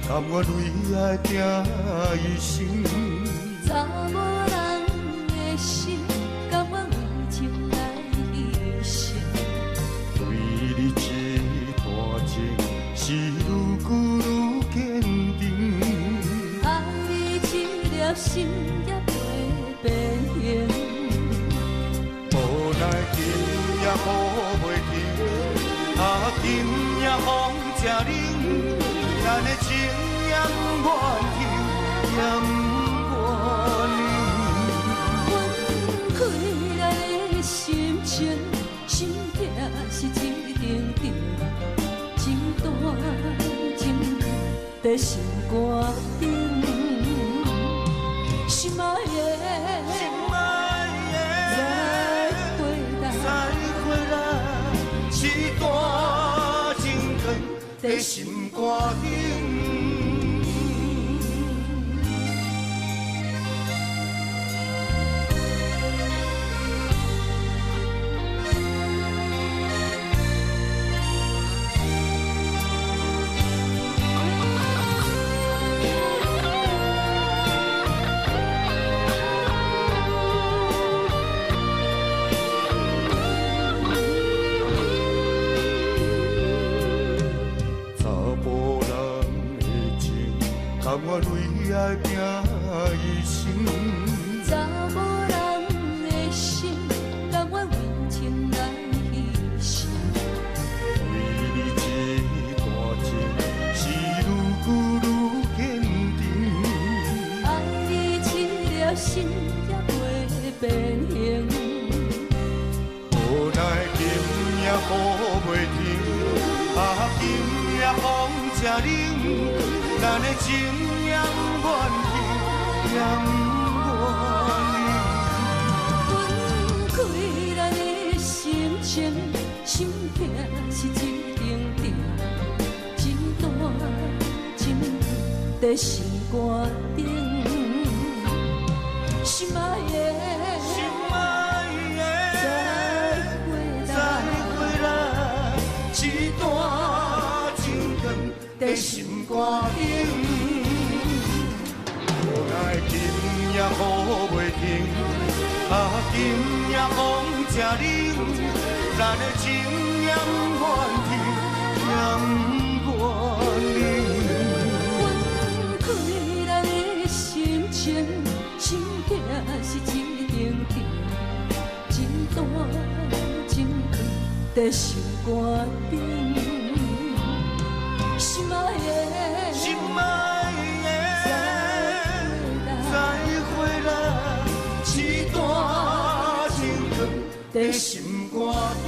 甘愿为爱拼一生。查某人的心，甘愿为情来牺牲。对你这段情，是愈久愈坚定。爱你这粒心也袂变形。无奈今夜雨袂停，今夜风正冷，咱的情也不愿停，也不愿冷。阮开来的心情，心痛是一定定，情断情断在心肝顶。心爱的，再回来，一段情长在心肝顶。甘愿为爱拼一生，查某人的心，甘愿为情来牺牲。为你这段情，是愈久愈坚定。爱你这粒心也袂变形。无奈今夜雨袂停，今夜风正冷，咱的情也不愿停，也不愿阮开来的心情，心痛是一定定，一段情在心肝顶。心爱的，再回来，一段情长在心肝顶。无奈今夜雨袂停，今夜风正冷，咱的情也不愿停，也不愿冷。阮开来的心情，心痛是一定定，一段情长在心肝顶。心爱的，心爱的，再回来，一段情长在心肝顶。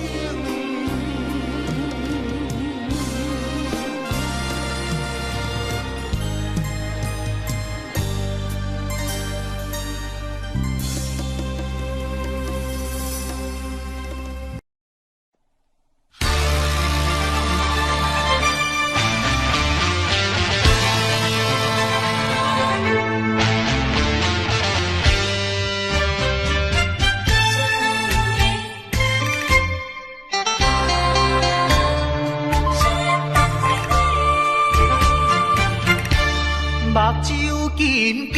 目睭紧紧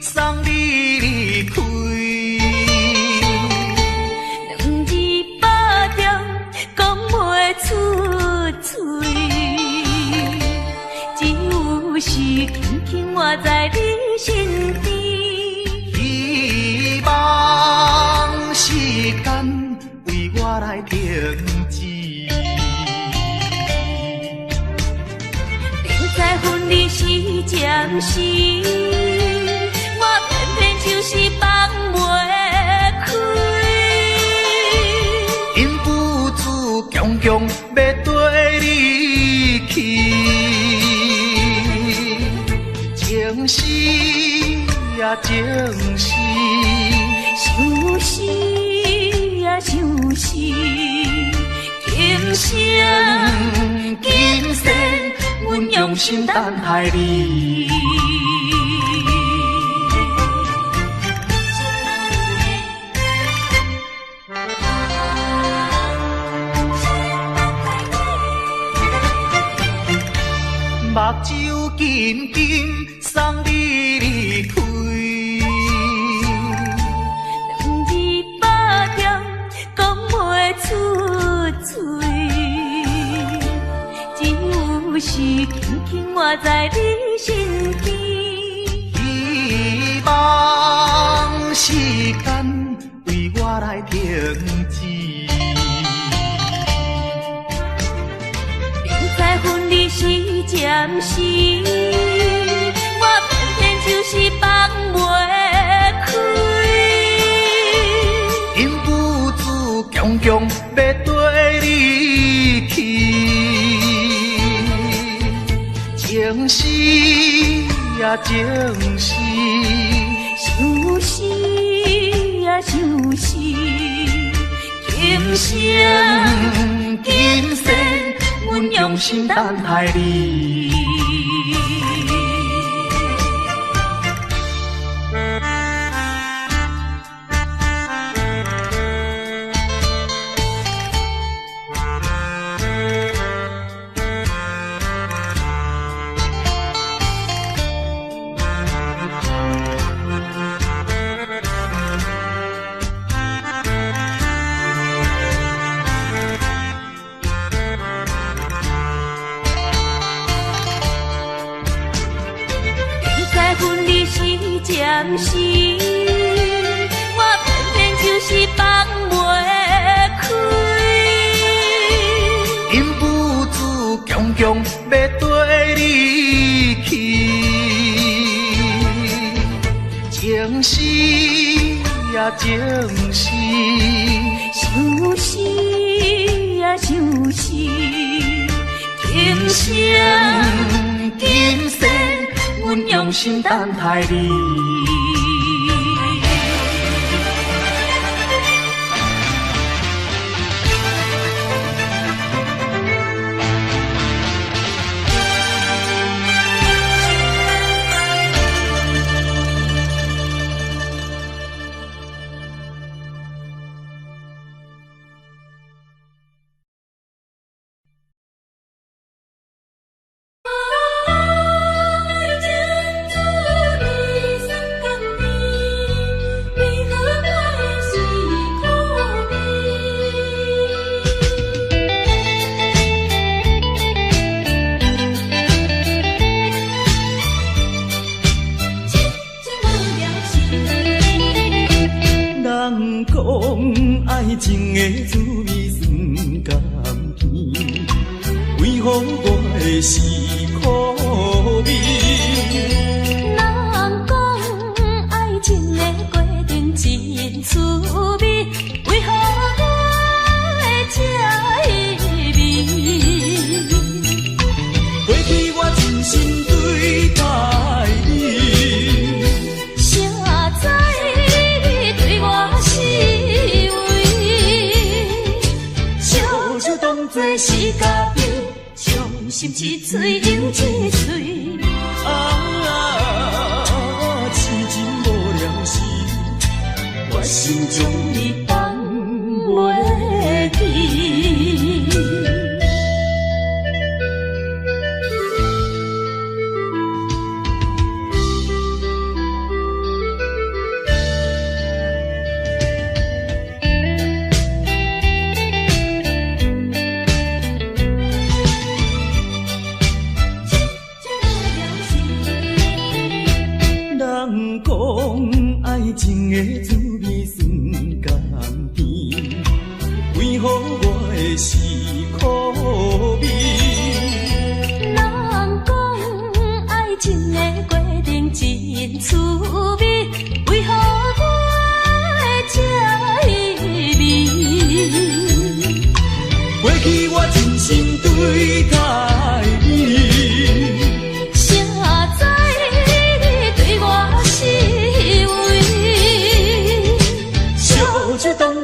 送你离开，两字百点讲袂出嘴，只有是轻轻活在你身边。希望时间为我来停止。在分离时暂时，我偏偏就是放袂开。因父子强强要跟你去，情是呀情是，想是呀想是，今生今世。阮用心等待你，目睭紧紧送你离开。两字百点讲袂出嘴，只有是轻轻活在你身边。希望时间为我来停止。在分离时暂时，我偏偏就是放袂开。因父子强强要跟你去，情是呀情是，想是呀想是，今生今世。阮用心等待你。暂时，我偏偏就是放袂开。因父子强强要跟你去，情是呀情是，想是呀想是，今生今世。阮用心等待你。爱情的滋味酸甘甜，为何我的是苦味？人讲爱情的过程真滋味，为何我会这意味？过去我真心对待你，谁知你对我是做是家己，伤心一嘴又一嘴。痴情无了时，我心中你放袂记。爱情的滋味酸甘甜，为何我会是苦味？人讲爱情的过程真滋味，为何我会这意味？过去我真心对待你。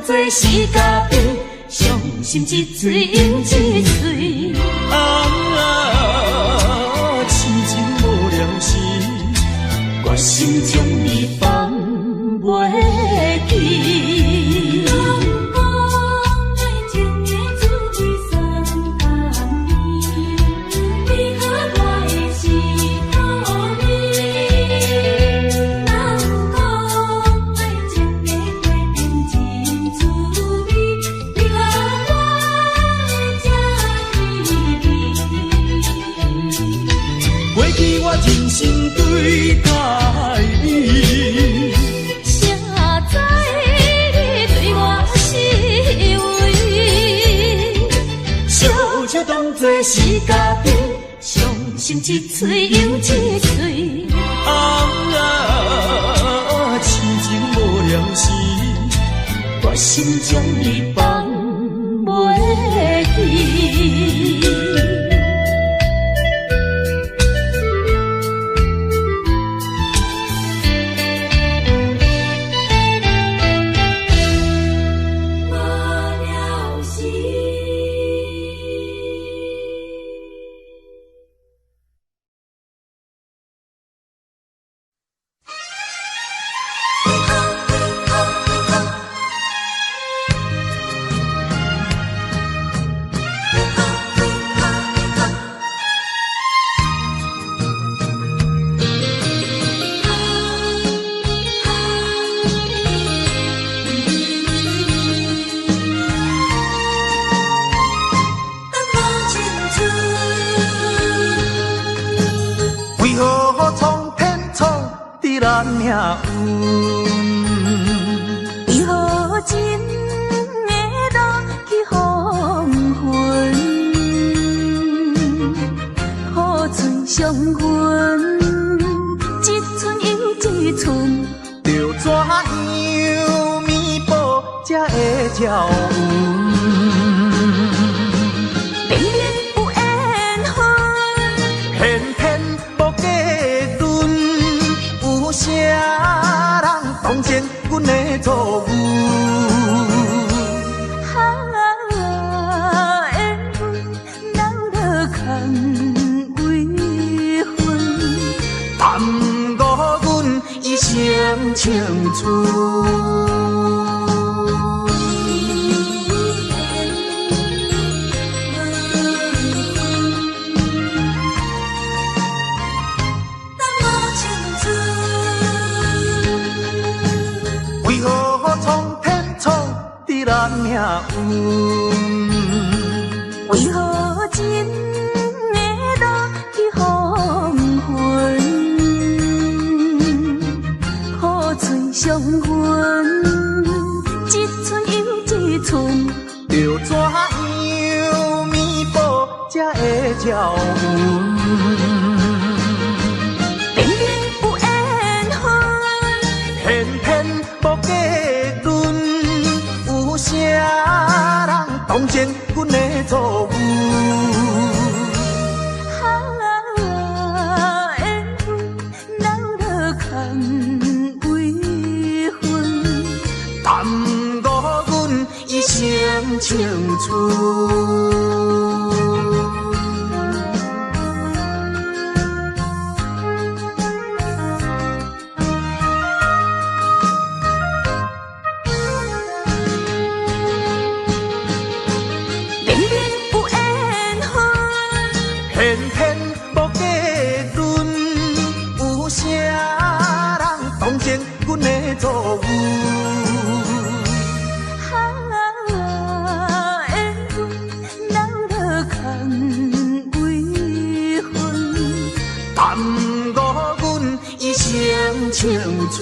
做是家己，伤心一嘴又一嘴。痴情无了时，我心中你放袂记。去我真心对待你。谁知你对我是为，小笑当作是家己，伤心一嘴又一嘴。痴情无了时，我心将你放袂记。为何苍天创伫咱命运？为何情会落去黄昏？好船相分，一寸又一寸，着怎样弥补才会照运？明明有缘分，偏偏无价顿，有啥人当前阮的错误？缘分留落空为分，耽误阮一生青春。为何苍天创伫咱命运？为何情会落去黄昏？好船相分，一寸又一寸，着怎样弥补才会照运？明明有缘分，偏偏无价顿，有啥人当前阮的错误？缘分留落空为分，耽误阮一生青春。明明有缘分，偏偏无价顿，有啥人当前阮的错误？缘分留落空为分，耽误阮一生青春。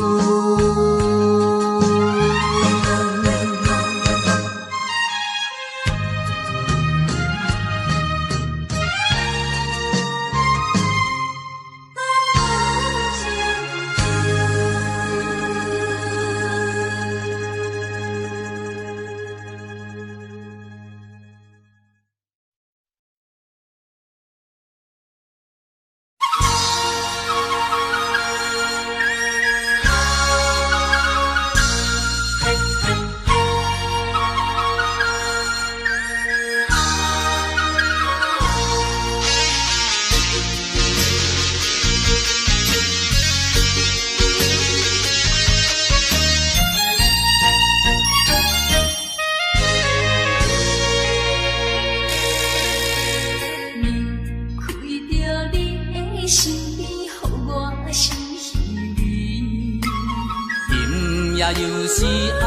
也又是暗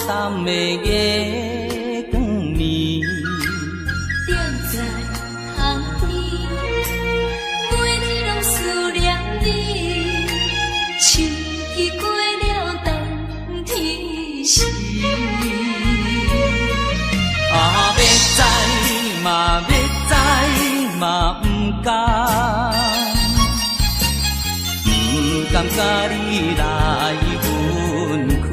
淡的月光暝，踮在塘边，每日拢去过了冬天时。要知嘛要知嘛不敢，不甘甲你来分开。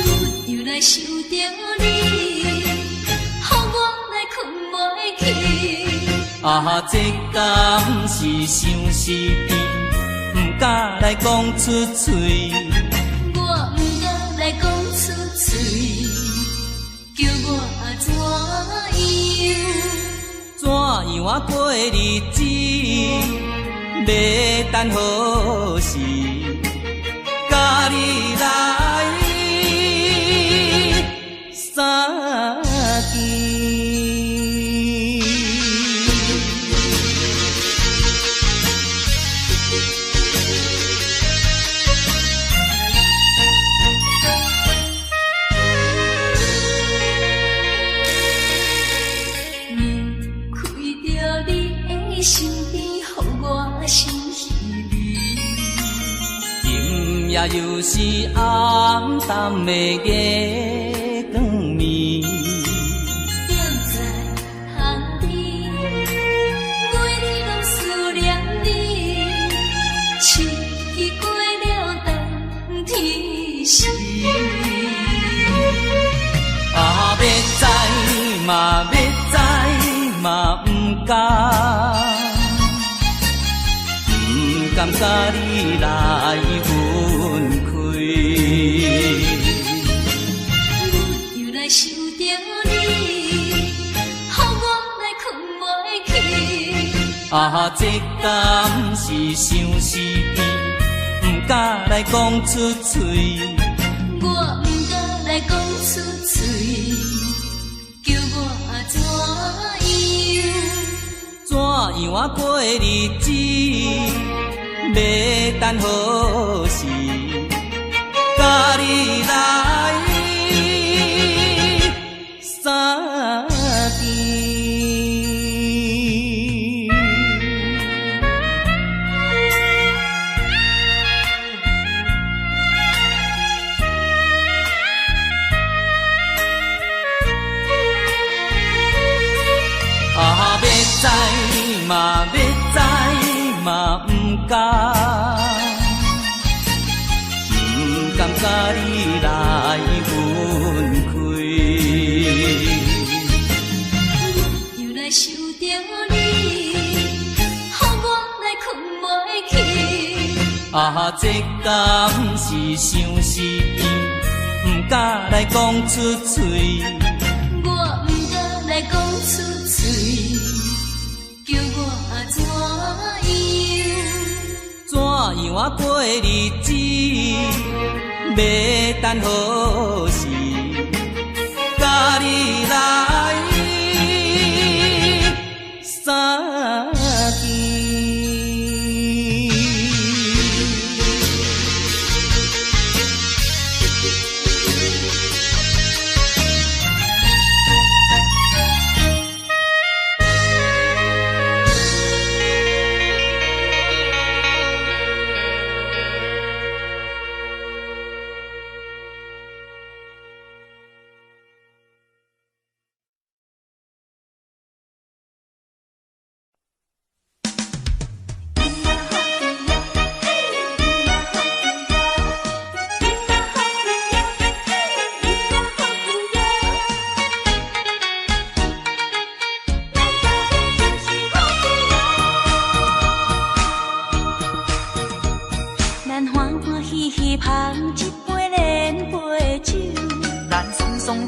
阮又来想着你，予我来困袂去。这敢是相思甜，不敢来讲出嘴。我不敢来讲出嘴，叫我怎样怎样过日子？要等何时？甲你来相见。也又是暗淡的月光暝，踮在巷边，每日拢思念你，失去过了冬天时。要知嘛要知嘛不敢，不甘甲你来分开。又来想着你，予我来困袂去。这敢是相思甜，不敢来讲出嘴。我不敢来讲出嘴，叫我怎样过日子？要等何时？甲你来相见。要知嘛要知嘛不敢，不甘甲你来分开。又来想着你，予我来困袂去。这敢是相思甜，不敢来讲出嘴。我不敢来讲出嘴，叫我怎样过日子？要等何时？甲你来相见。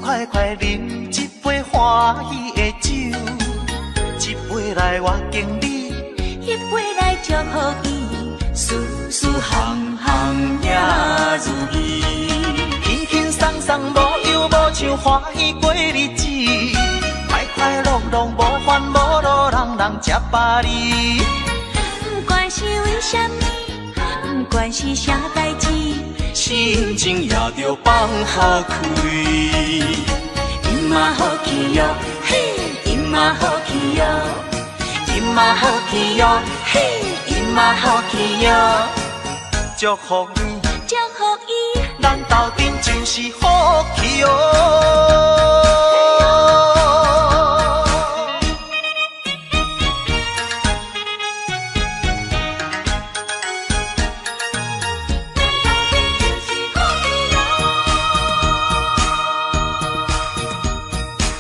快快饮一杯欢喜的酒，一杯来我敬你，一杯来祝福伊，事事行行也如意，轻轻松松无忧无愁，欢喜过日子，快快乐乐无烦无恼，人人吃饱哩。不管是为什么，不管是啥代志，心情也着放好开。今嘛好气哟，嘿，今嘛好气哟，今嘛好气哟，嘿，今嘛好去哟，祝福你，祝福伊，咱斗阵就是好去哟。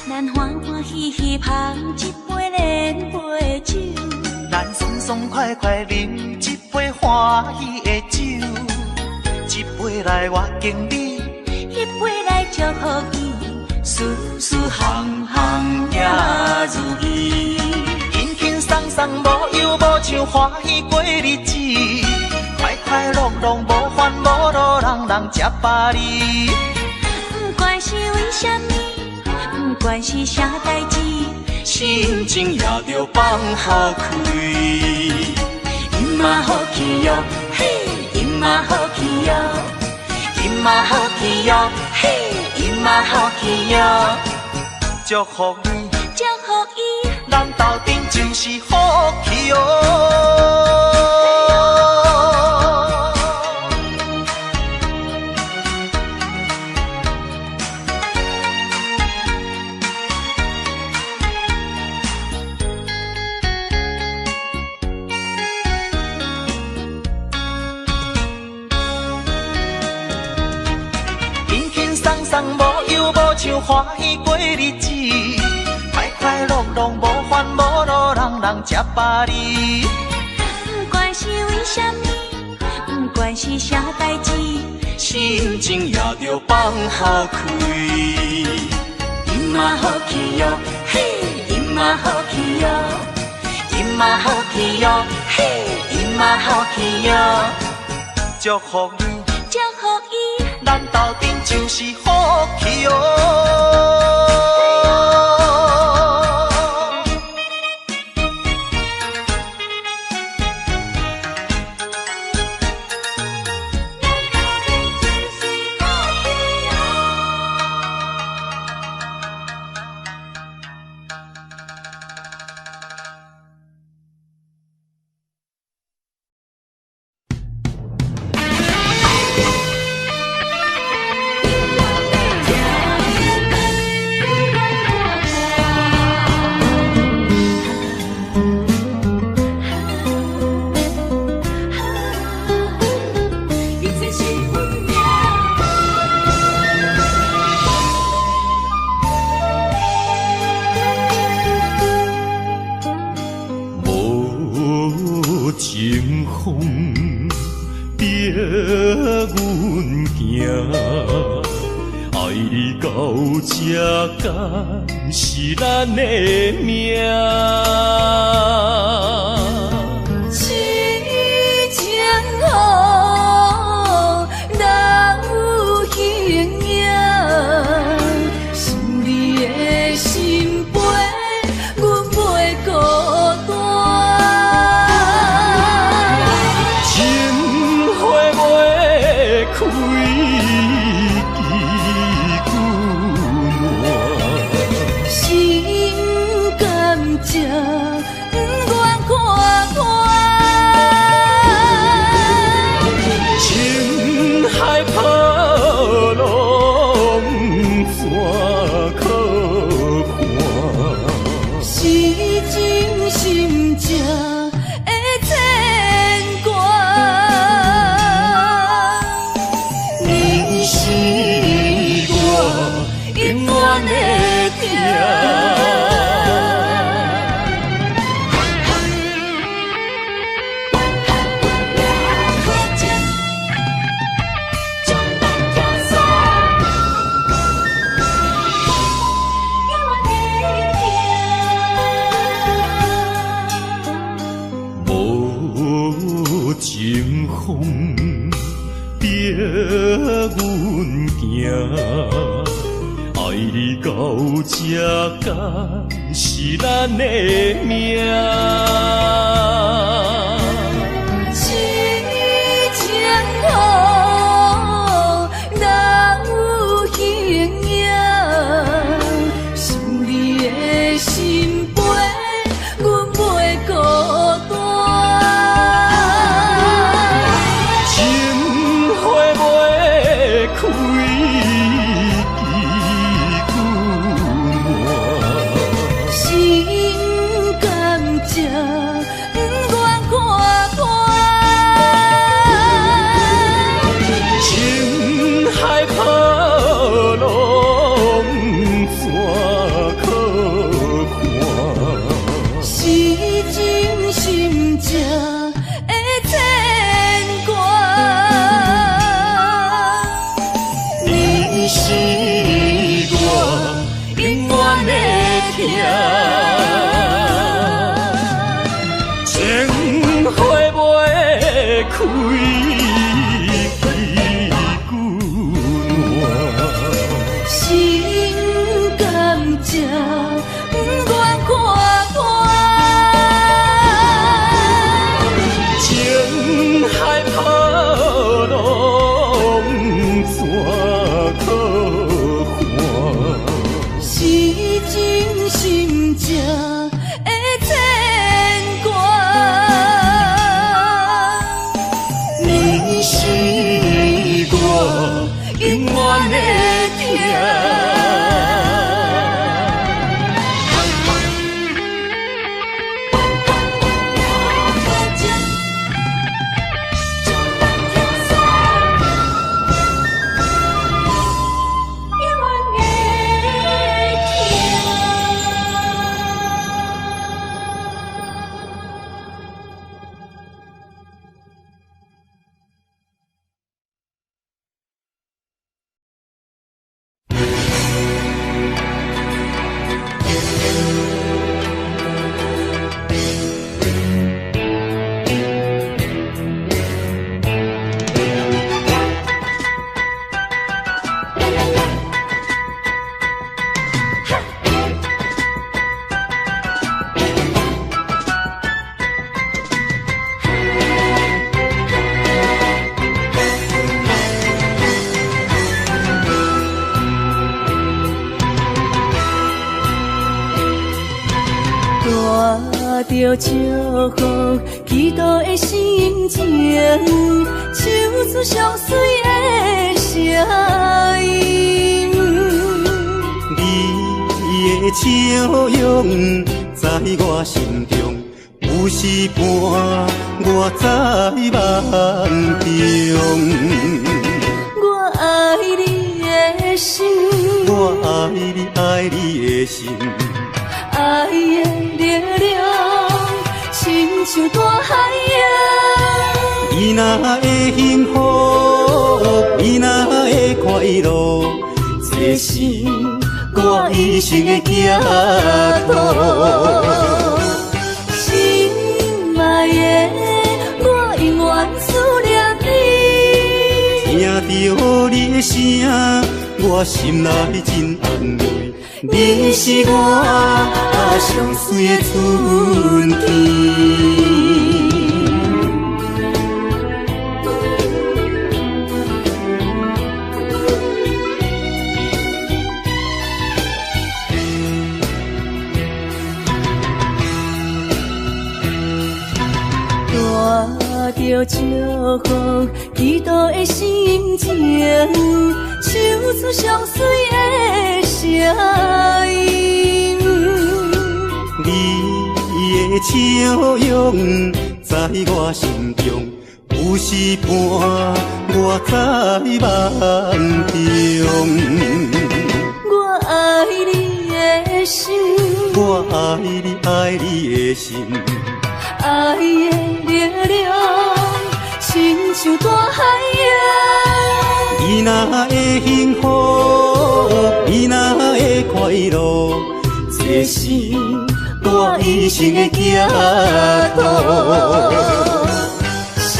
咱欢欢喜喜捧一杯连杯酒，咱爽爽快快饮一杯欢喜的酒，一杯来我敬你，一杯来祝福伊，事事行行也如意，轻轻松松无忧无愁，欢喜过日子，快快乐乐无烦无恼，人人吃饱哩。不管是为什么，不管是啥代志，心情也着放好开。饮嘛好去哟，嘿，饮嘛好去哟，饮嘛好去哟，嘿，饮嘛好去哟。祝福你，祝福伊，咱斗阵就是好去哟。无忧无愁，欢喜过日子，快快乐乐无烦无恼，人人吃饱哩。不管是为什么，不管是啥代志，心情也着放好开。饮嘛好去哟，嘿，饮嘛好去哟，饮嘛好去哟，嘿，饮嘛好去哟。祝福你，祝福伊，咱斗阵就是好去哟。是咱的命，痴情好，哪有形影？想你的心悲，阮袂孤单。情花袂开。这敢是咱的命？痴情好，哪有形影？想你的心悲，阮袂孤单。这不愿看看。情海波浪怎可看？是真心正的牵挂，你是我永远的疼。情花袂开，心甘情不愿看看，情海波浪怎可看？是真心正的牵挂，你是我永远的疼。带着祝福、祈祷的心情，唱出上水的声音。你的笑容在我心中，有时伴我在梦中。我爱你的心，我爱你，爱你的心。爱的力量，亲像大海洋。你若会幸福，你若会快乐，这是我一生的寄托。心爱的，我永远思念你。听着你的声，我心内真安慰。你是我上水的春天。带着祝福、祈祷的心情，唱出上水的声音。你的笑容在我心中，有时伴我在梦中。我爱你的心，我爱你，爱你的心。爱的力量，亲像大海洋。你若会幸福，你若会快乐，这是我一生的寄托。心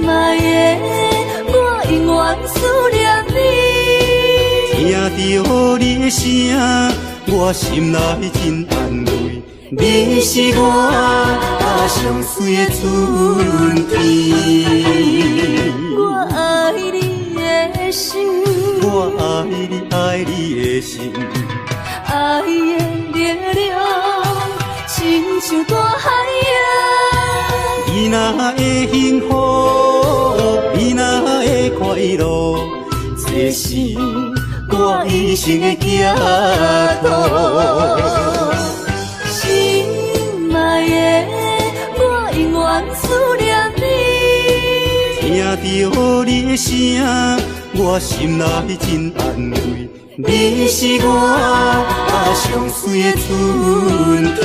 爱的，我永远思念你。听着你的声，我心内真安慰。你是我上水的春天。我爱你的心，我爱你，爱你的心。爱的力量，亲像大海洋。你若会幸福，你若会快乐，这是我一生的寄托。心爱愿思念你。听到你的声，我心内真安慰。你是我上水的春天。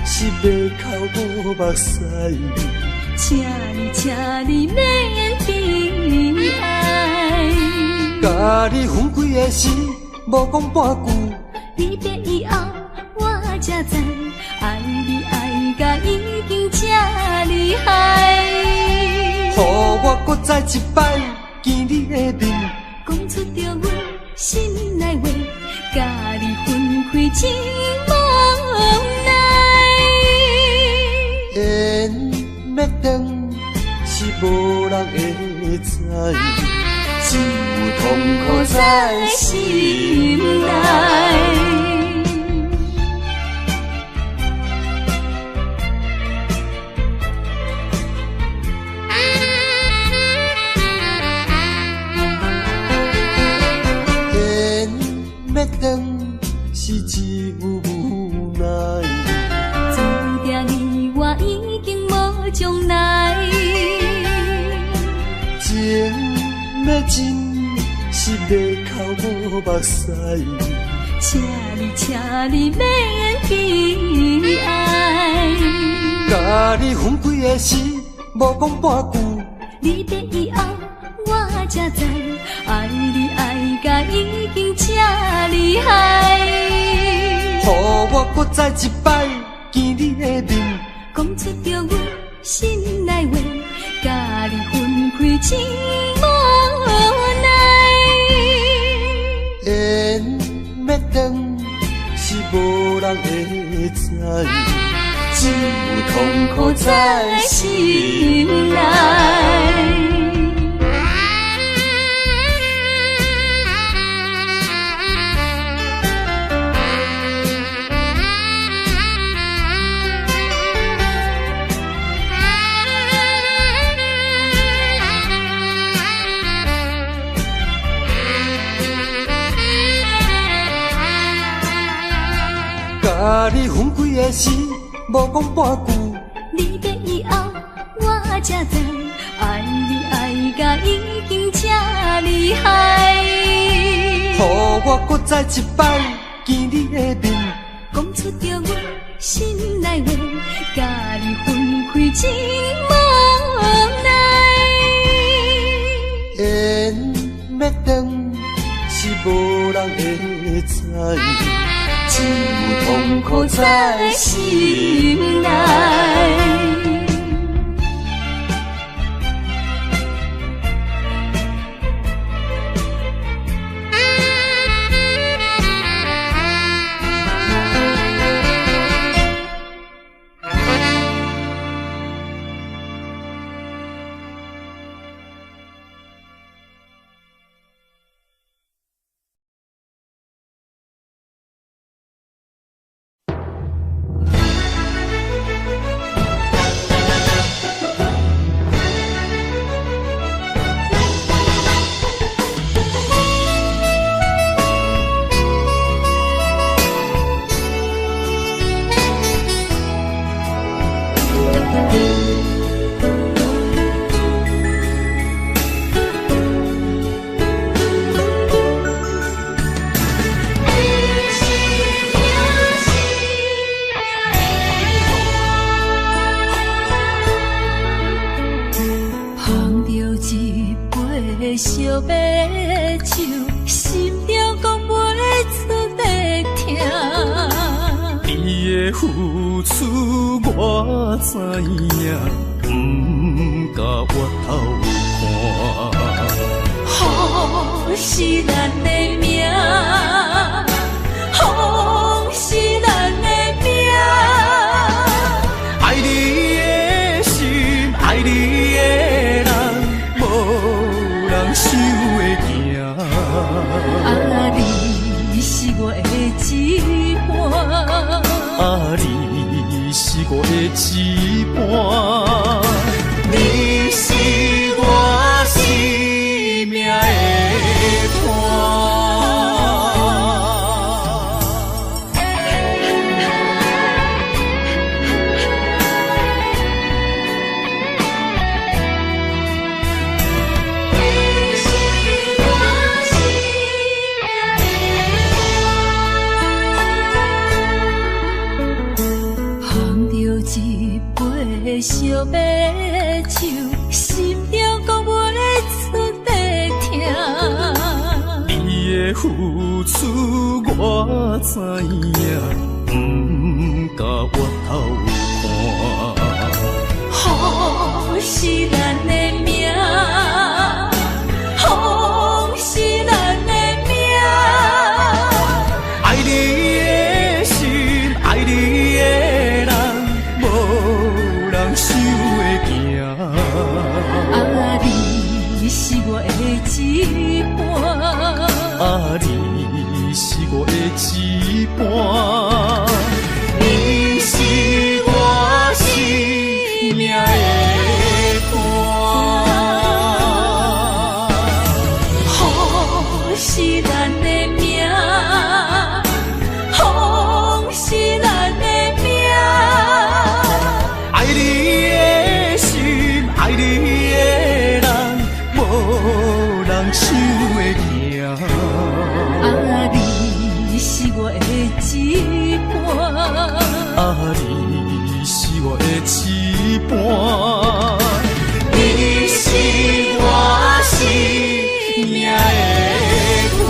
是要靠我目屎。请你免悲哀。甲你分开的时，无讲半句。离别以后，我才知爱你爱甲已经这厉害。予我搁再一摆见你的面，讲出着阮心内话，甲你分开真无奈。缘要断是无人会知，只有痛苦在心内。要断是只有无奈，注定你我已经无将来。情要真是要靠我目屎，请你免悲哀。甲你分开的时，无讲半句。离别以后，我才知爱你爱甲已经这厉害。予我搁再一摆见你的面，讲出着阮心内话，甲你分开真无奈。缘要断是无人会知，只有痛苦在心内。甲你分开的时，无讲半句。离别以后，我才知爱你爱甲已经这厉害。予我搁再一摆见你的面，讲出着阮心内话，甲你分开真无奈。缘要断是无人会知，只有痛苦在心内。烧白酒，心中讲袂出的痛。你的付出我知影，不甲我头看。好是咱的命，好是咱的命。爱你的心，爱你的人，无人想会行。啊，你是我的一半，啊，你是我的一半，你是我生命的伴。旁继续要唱，心中讲袂出的痛。你的付出我知影，不甲我偷看。好是咱的命，好是咱的命。爱你的心，爱你的人，无人想会行。啊，你是我的一半。啊，你是我的一半，你是我生命的伴。好是咱的命，好是咱的命。爱你的心，爱你的人，无人想会行。啊，你是我的一半。啊，你是我的一半，你是我生命的伴。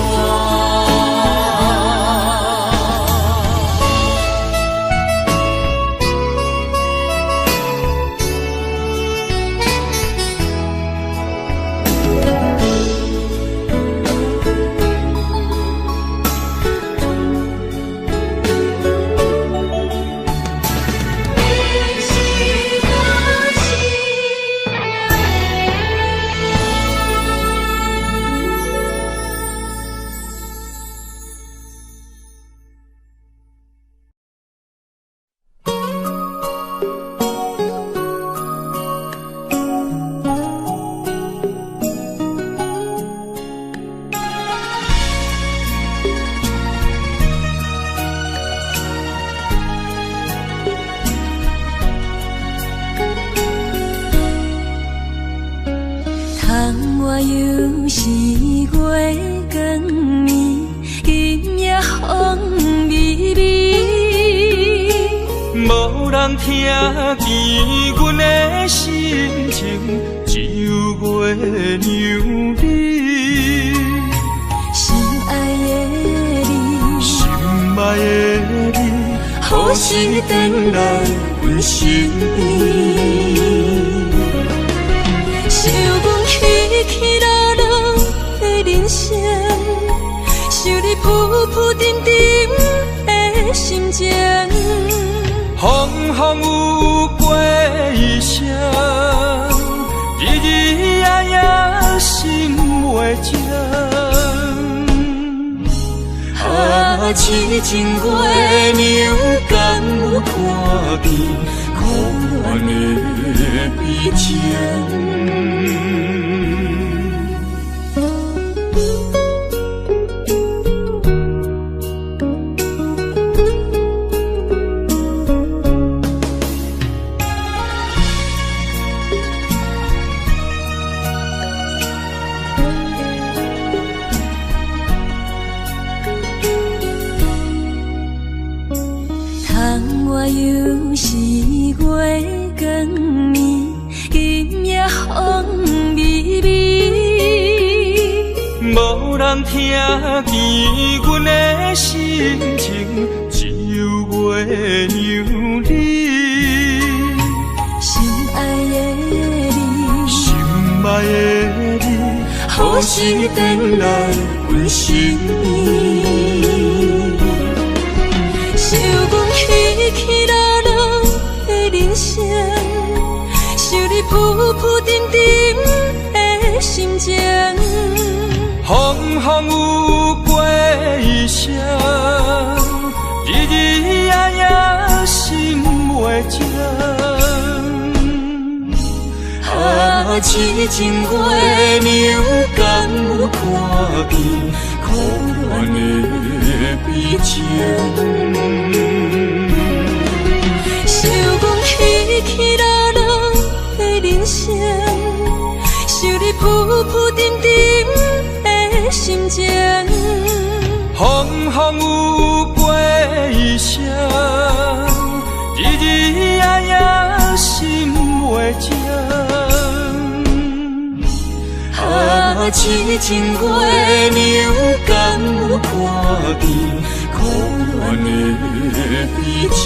我又是月光暝，今夜风微微，无人听见阮的心情，只有月娘你。心爱的你，心爱的你，何时回来阮身边？想阮起起落落的人生，想你浮浮沉沉的心情。风风有过一生，日日夜夜心袂静。啊，痴情月娘敢有看见可怜的悲情？我又是月光暝，今夜风微微，无人听见阮的心情，只有月娘你。心爱的你，心爱的你，何时回来阮身边？想阮起起落落的人生，想你浮浮沉沉的心情。风风有过一生，日日夜夜心袂静。啊，痴情月娘敢有看见可怜的悲情？想阮起起落落的人生，想你浮浮沉沉的心情。风风有过一生，日日夜夜心情。痴情月明，敢有看见可怜的悲情？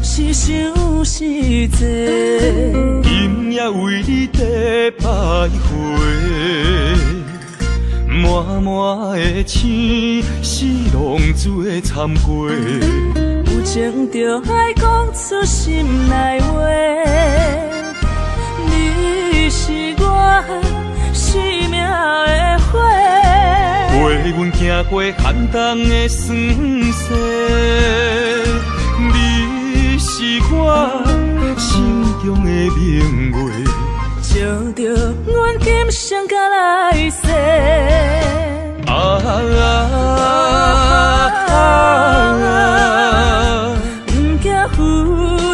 是想是多，今夜为你在徘徊，满满的青是浪做参过。有情就爱讲出心内话，你是我生命的花，陪阮行过寒冬的酸涩。是我心中的明月，照着阮今生甲来世。不惊付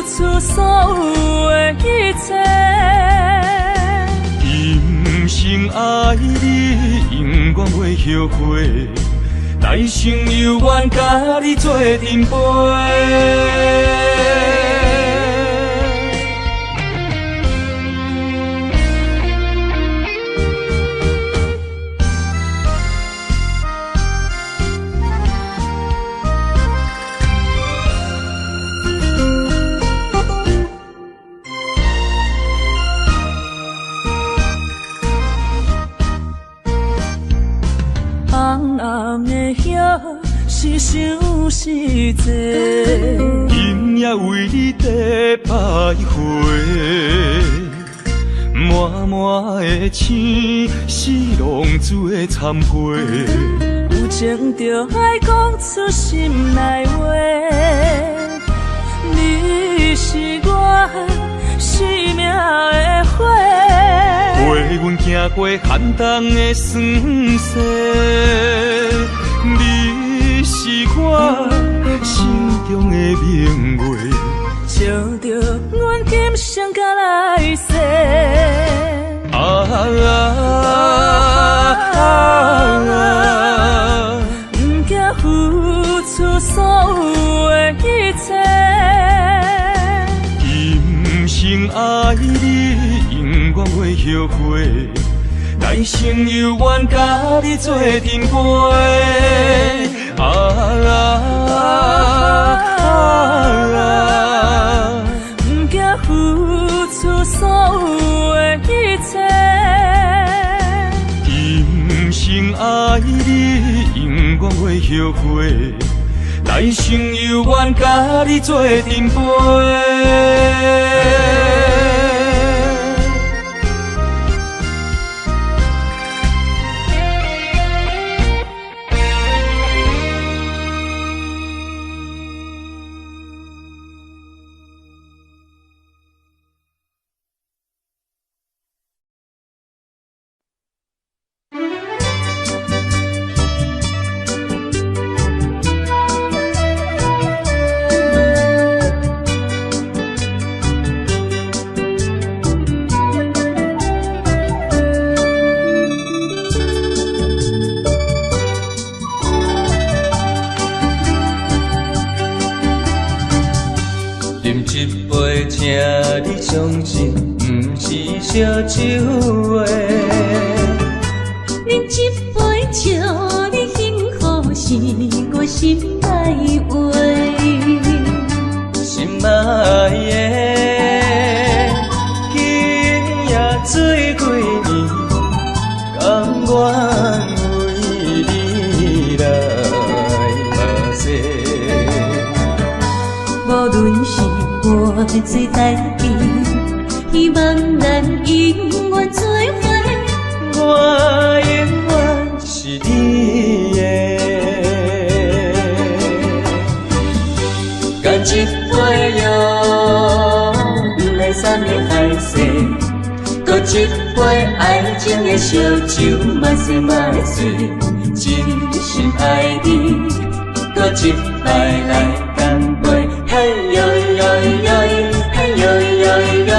出所有的一切，今生爱你，永远袂后悔。来生有缘，甲你做阵陪。是想是多，今夜为你在徘徊，满满的青是浪做参陪。有情就爱讲出心内话，你是我生命的花，陪阮行过寒冬的酸涩。你是我心中的明月，照着阮今生甲来世。不惊付出所有的一切，今生爱你，永远袂后悔。来生有缘，甲你做阵陪。不惊付出所有的一切，今生爱你，永远袂后悔。来生有缘，甲你做阵陪。饮一杯，请你相信，不是烧酒话。饮一杯，请你幸福，是我心内话。心爱的。论是我做代志，希望咱永远做伙。我永远是你的。干一杯药，不来三年海誓，搁一杯爱情的烧酒，慢些慢些，真心爱你，搁一摆来干杯，嘿呦呦呦，嘿呦呦呦。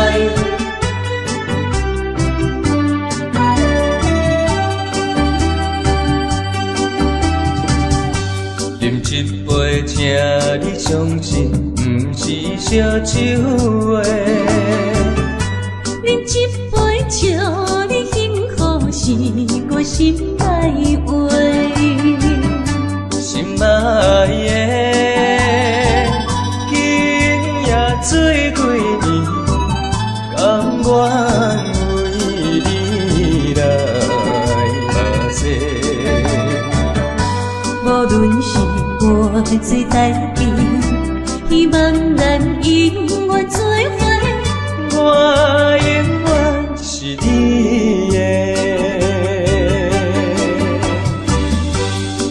饮一杯，请你相信，不是烧酒的。饮一杯，祝你幸福，是我心爱话。心爱的，今夜醉几年，甘愿为你来目屎。无论是我做代志，希望咱永远做伙。我永远是你的。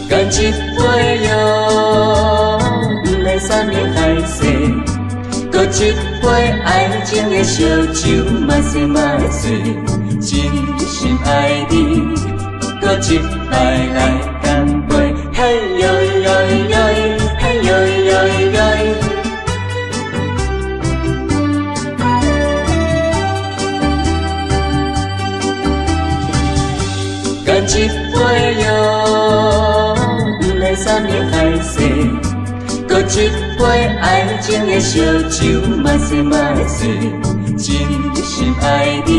干一杯药，不来三年海誓，搁一杯爱情的烧酒，慢些慢些，真心爱你，搁一摆来干杯，嘿呦呦呦，嘿呦呦呦。干一杯药，不来三年海誓，搁一杯爱情的烧酒，慢些慢些，真心爱你，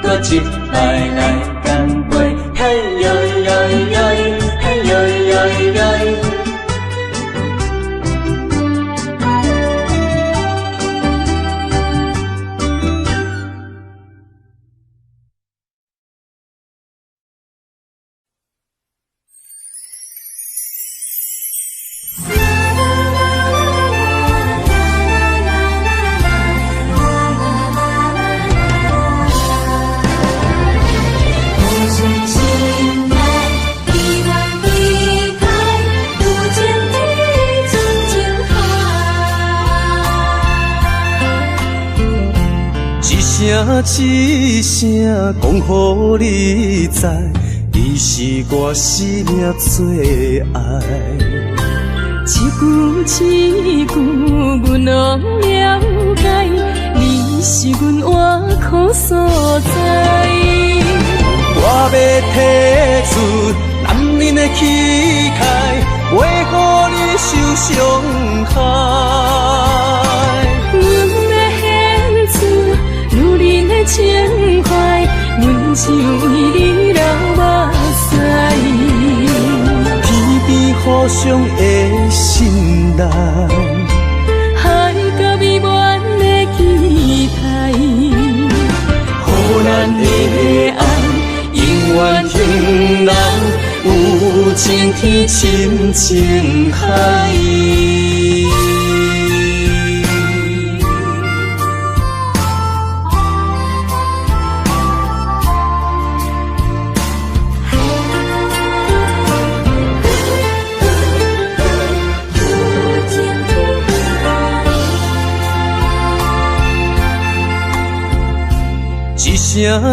搁一摆来干杯，嘿呦呦呦，嘿呦呦呦。一声讲予你知，你是我生命最爱。一句一句，阮拢了解，你是阮活苦所在。我要提出男人的气概，袂予你受伤害。阮要献出女人的情怀，阮只为你流目屎。天边互相的信赖，海角美满的期待，予咱的爱永远向人有情天深情海。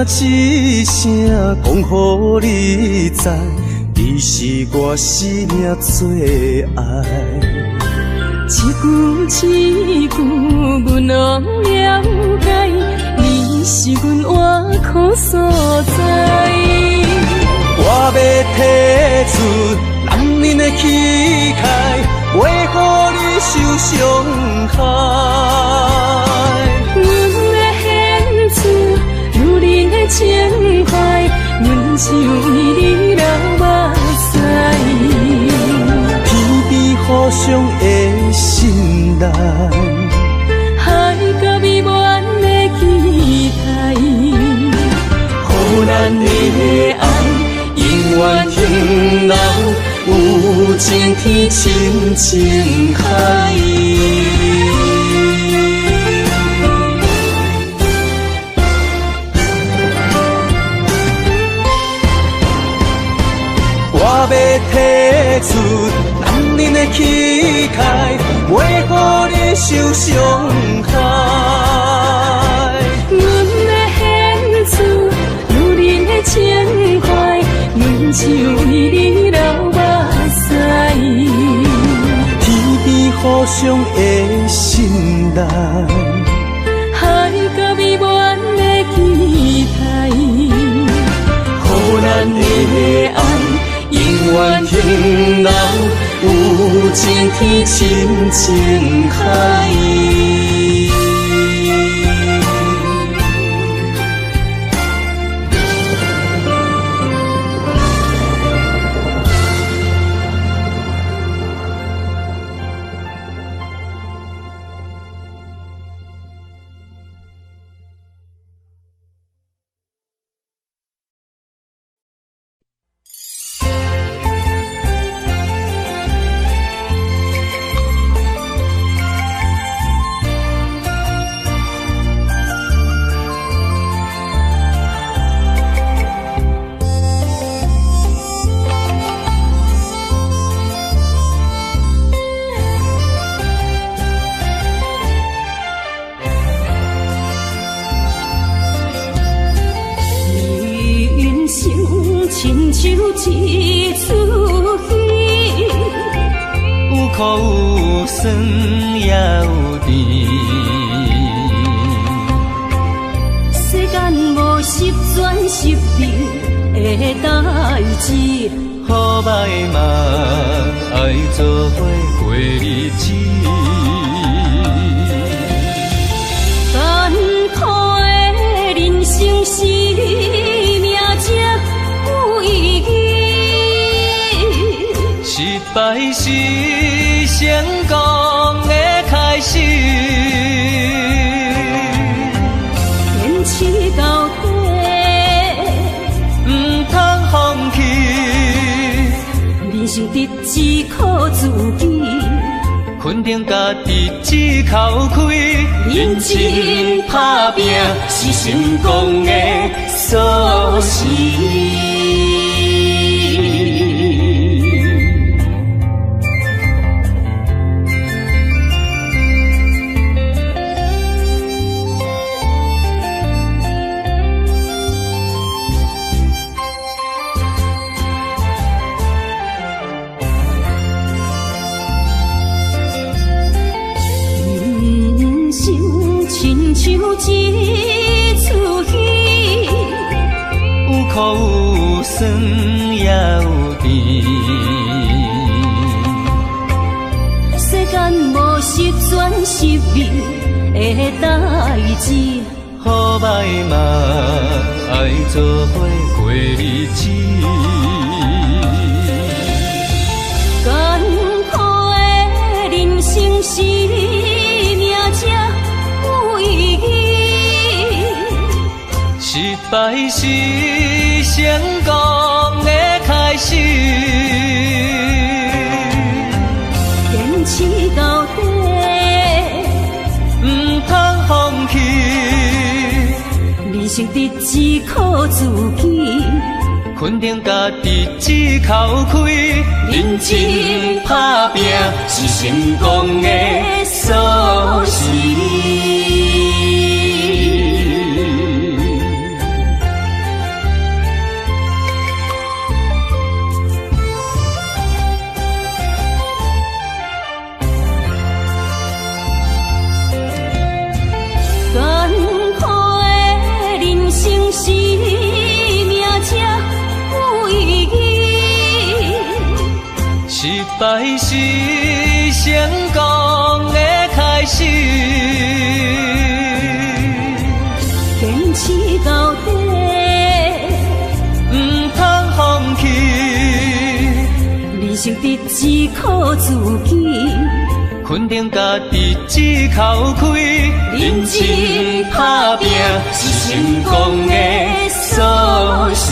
一声讲予你知，你是我生命最爱。一句一句，阮拢了解，你是阮活苦所在。我要提出男人的气概，袂予你受伤害。阮要献出女人的情怀，阮只为你流目屎。天边互相的信赖，海角美满的期待，予咱的爱永远向人有情天深情海。伤害。阮的献出女人的情怀，阮就为你流目屎。天边互相的心内，海角未完的期待，予咱的爱永远停留有情天深情海。亲像一出戏，有苦有酸也有甜，世间无十全十美的代志，好歹嘛爱做伙过日子。艰苦的人生是命才有意义，失败是成功的开始，坚持到底，不通放弃。人生得只靠自己，肯定家己只口开，认真打拼是成功的锁匙。亲像一出戏，有苦有酸也有甜，世间无十全十美的代志，好歹嘛爱做伙过日子。艰苦的人生是命才有意义，失败是成功的开始，坚持到底，不通放弃。人生得只靠自己，肯定家己只口开，认真打拼是成功的锁匙。艰苦的人生是命才有意义，失败是成功的开始，坚持到底，不通放弃。人生得只靠自己，肯定家己只口开，认真打拼是成功的锁匙。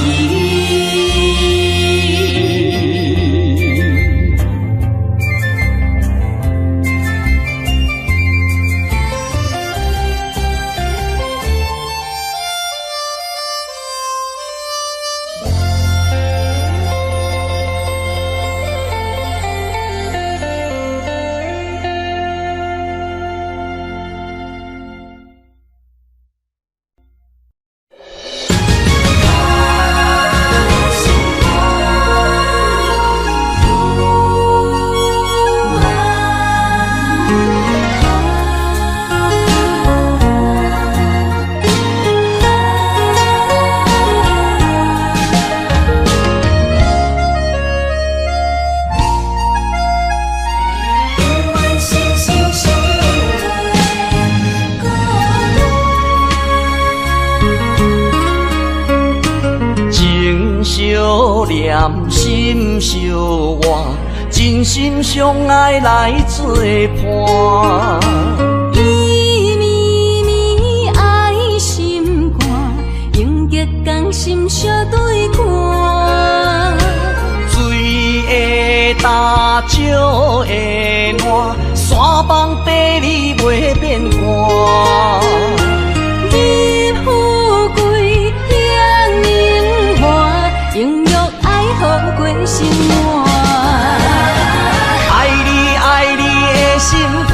相念，心相换，真心相爱来作伴。伊绵绵爱心肝，永结同心相对看。水的大，石的烂，山崩地裂袂变卦。你富贵享荣华，永浴爱好过生活。爱你爱你的心肝，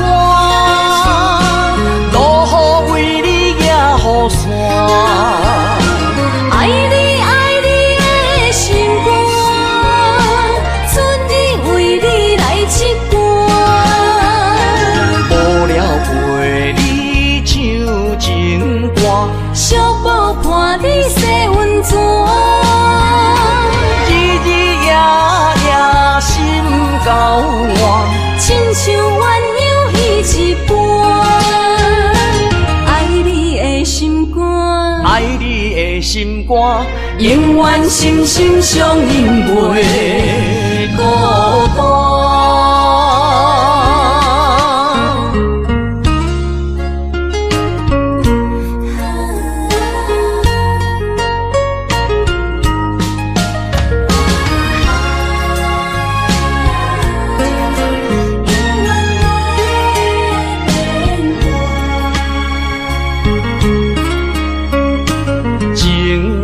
落雨为你野雨伞。爱你爱你的心肝，春日为你来唱歌。无聊陪你唱情歌，小宝伴你洗温泉。日日夜夜心交换，亲像鸳鸯彼一般。爱你的心肝，爱你的心肝，永远心心相印袂孤单。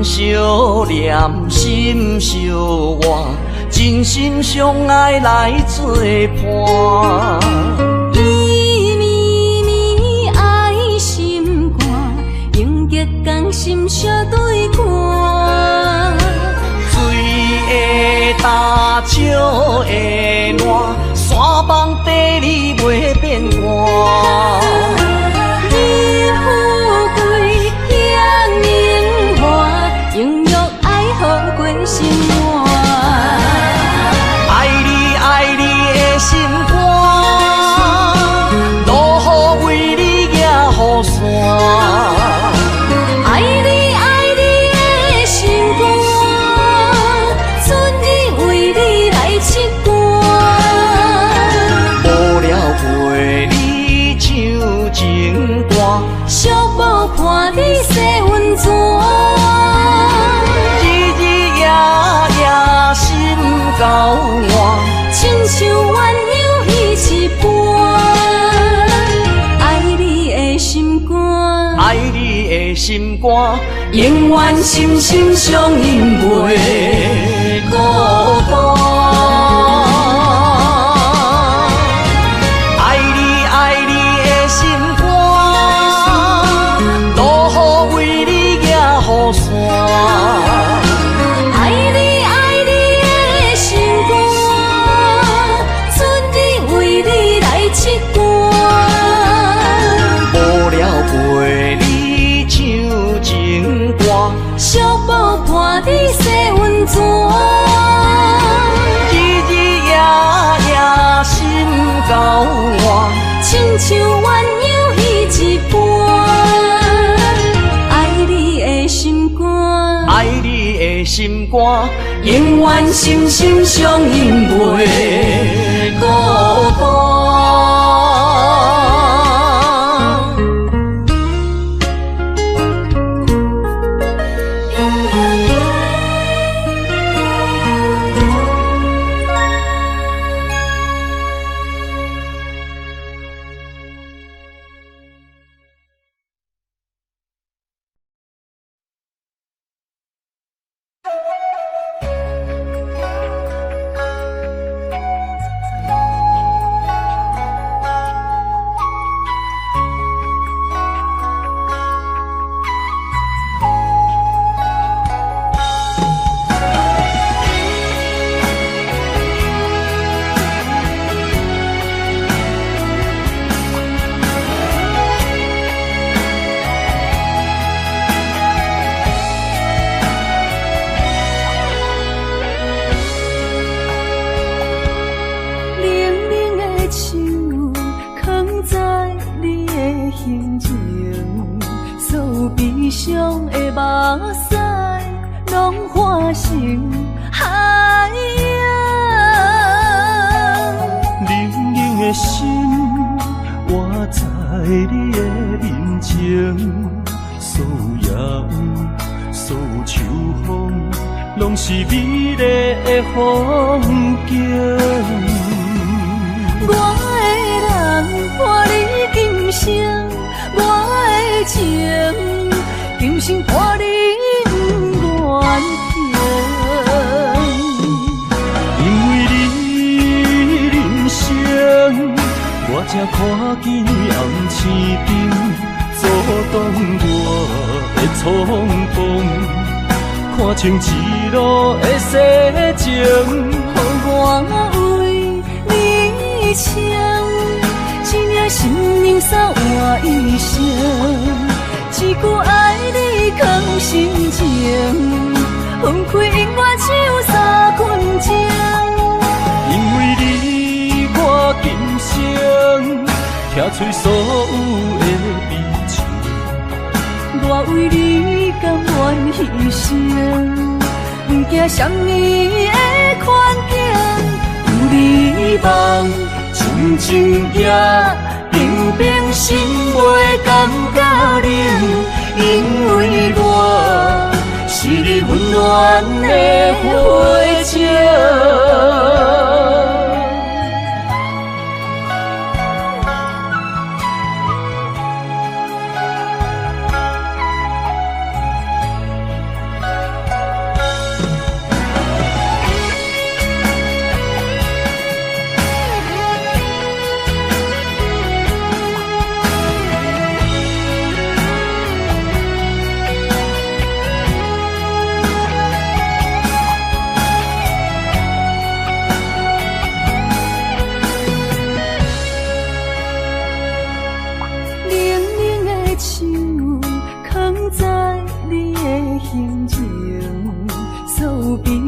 相念，心相换，真心相爱来作伴。伊绵绵爱心肝，永结同心相对看。水的大，石的烂，山崩地裂袂变卦。你富贵享荣华，永浴爱好过生活。爱你爱你的心肝，落雨为你野雨伞。爱你爱你的心肝，春日为你来唱歌。无聊陪你唱情歌，小宝伴你洗温泉。日日夜夜心交换，亲像鸳鸯彼一般。爱你的心肝，爱你的心肝，永远心心相印袂孤单。爱你爱你的心肝，落雨为你野雨伞。爱你爱你的心肝，春日为你来唱歌。无聊陪你唱情歌，小宝伴你洗温泉。日日夜夜心交换，亲像鸳鸯彼一般。爱你的心肝，爱你的心肝，永远心心相印袂孤单。拢化成海洋。冷冷的心，活在你的面前，所有所有秋风，拢是美丽的风景。我的人伴你今生，我的情今生伴你不愿停。因为你人生，我才看见红青灯阻挡我的冲动。看清一路的世情，予我为你唱，一领心灵扫换一生，一句爱你藏心情，分开永远只有三分钟。因为你我今生听出所有的悲情。我为你甘愿牺牲，不惊什么的困境。有你梦，静静也平平心袂感觉冷，因为我是你温暖的火情。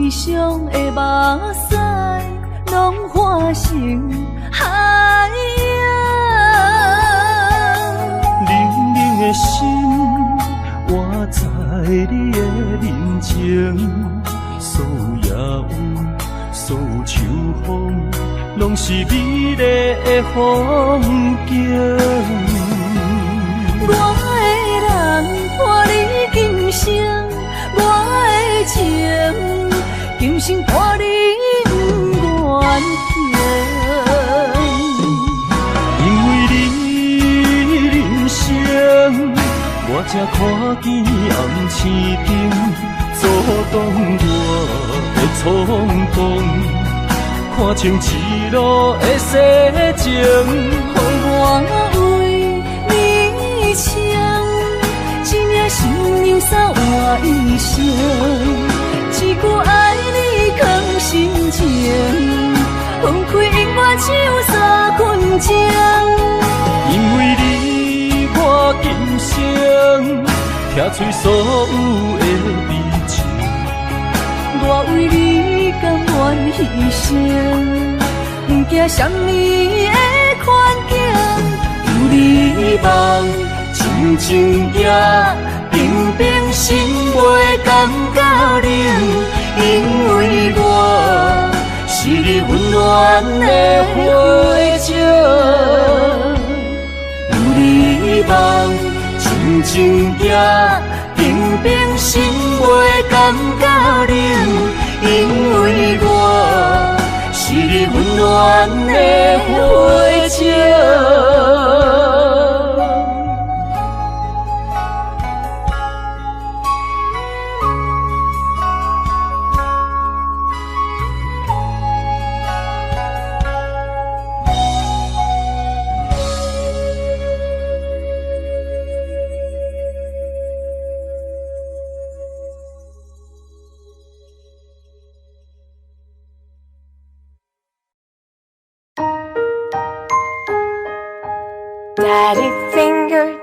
伤的目屎，拢化成海洋。冷冷的心，活在你的面前，所有所有秋风，拢是美丽的风景。我的人伴你今生，我的情今生伴你不愿停。因为你人生，我才看见红青灯阻挡我的冲动。看清一路的世情，予我为你唱，一领心灵扫换一生，一句爱你藏心情，分开永远只有三分钟。因为你我今生听出所有的悲情。我为你甘愿牺牲，不惊什么的困境。有你梦，静静也平平心袂感觉冷，因为我是你温暖的火情。有你梦，静静也平平心袂感觉冷，因为我是你温暖的火情。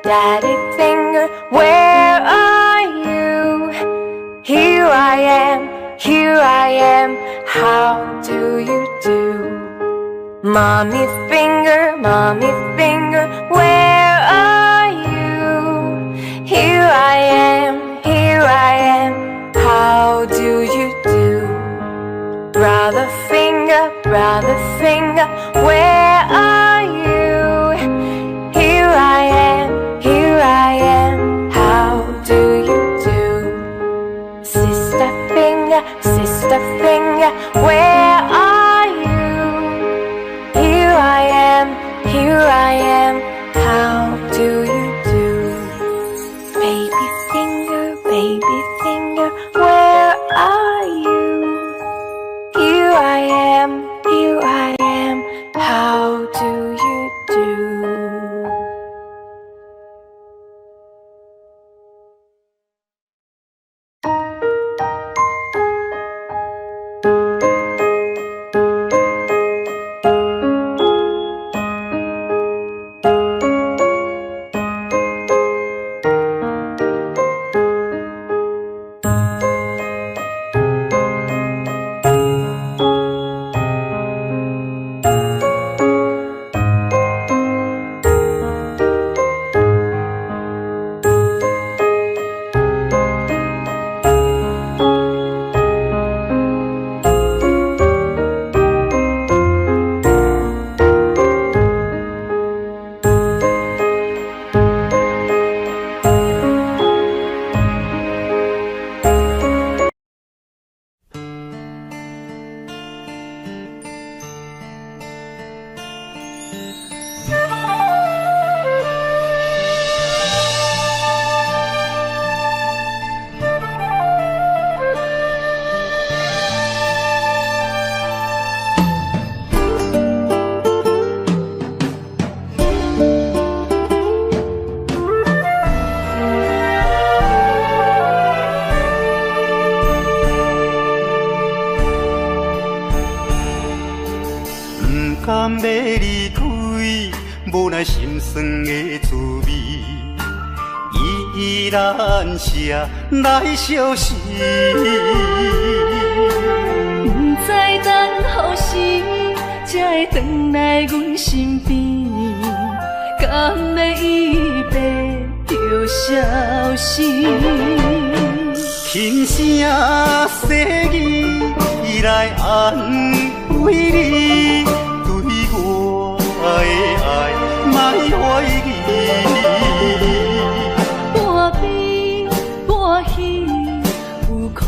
Daddy finger, where are you? Here I am, how do you do? Mommy finger, where are you? Here I am, how Father finger, where are you? Here I am, here I am. How do you do? Sister finger, where are you? Here I am, here I am. How do you do? Baby finger, where are you? Here I am, here I am. How do you do?甘要离开，无奈心酸的滋味，依然是来相思。不知等何时才会回来阮身边，甘要伊白就消失。轻声细语，伊来安慰你。我的爱，莫怀疑。半悲半喜，有苦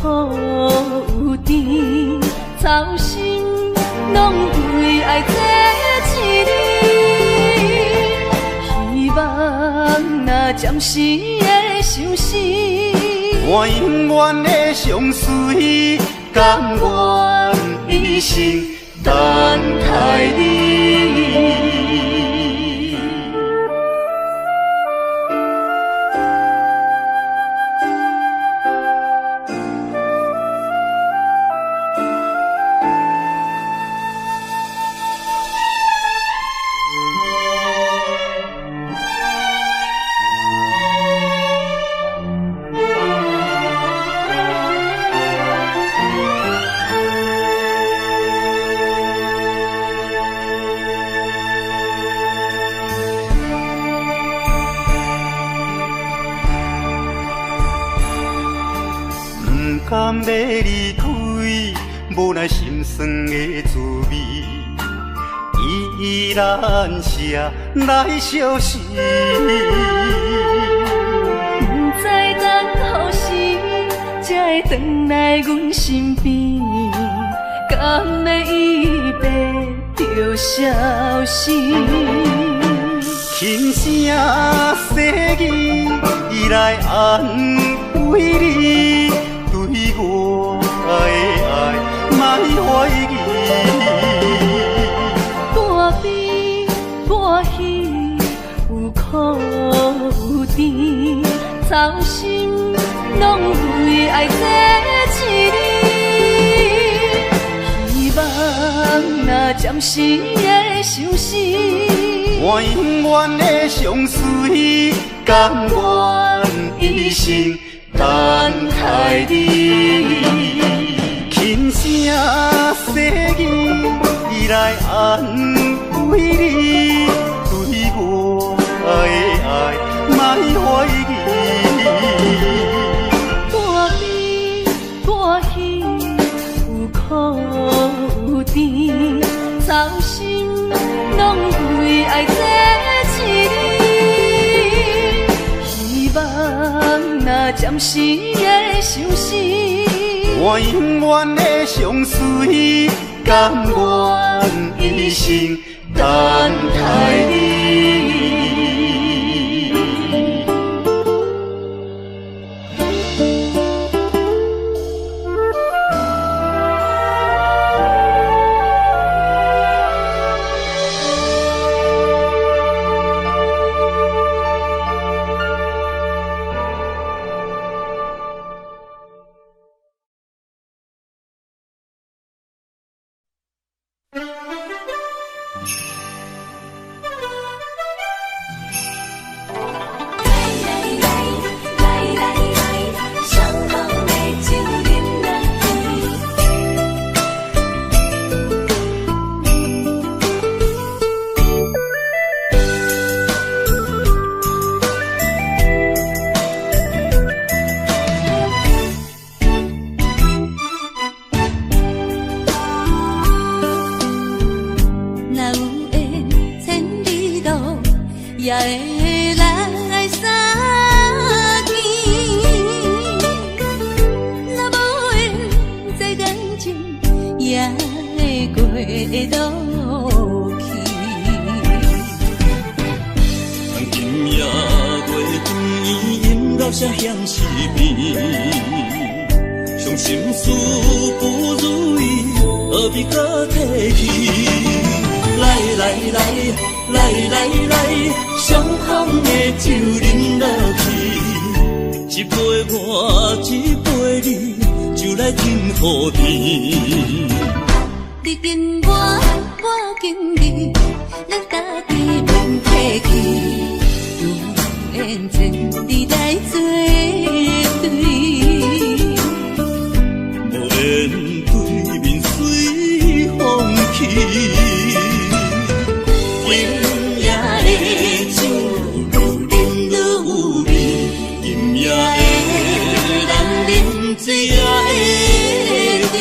有甜，操心拢为爱这一日。希望若暂时的相思，我永远的相随，甘愿一生等待你。甘要离开，无奈心酸的滋味，依然是来相思。不知等何时才会回来阮身边，甘要伊白就消失。轻声细语，伊来安慰你。对我的爱，莫怀疑。半悲半喜，有苦有甜，操心拢为爱这一日。希望若暂时的相思，我永远的相随，甘愿一生。等待你，轻声细语，伊来安慰你。对我的爱，莫怀疑。半悲半喜，有苦有甜，暂时的相思，我永远的相随，甘愿一生等待你。也会来相见，若无缘在感情，也会过渡去。当今夜月光伊引到声响是变，伤心事不如意，何必搁提起？来，相逢的酒饮落去，一杯我，一杯你，就来添好甜。你敬我，我敬你，咱家己免客气，有缘千里来作对，无缘对面随风起。今夜的酒，愈饮愈有味。今夜的人，饮醉也会醉。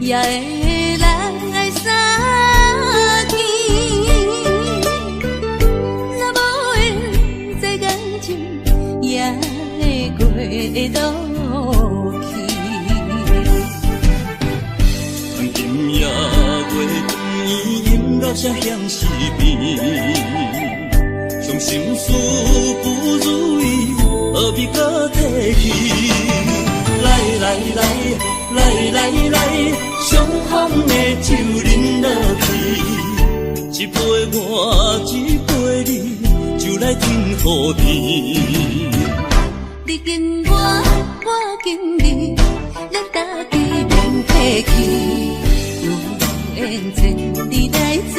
也会来相见，若无缘在感情，也会过渡去。当今夜月光伊引到声响是变，伤心事不如意，何必搁提起？来，相逢的酒饮落去，一杯我，一杯你，就来添好甜。你敬我，我敬你，咱家己免客气，有缘千里来作。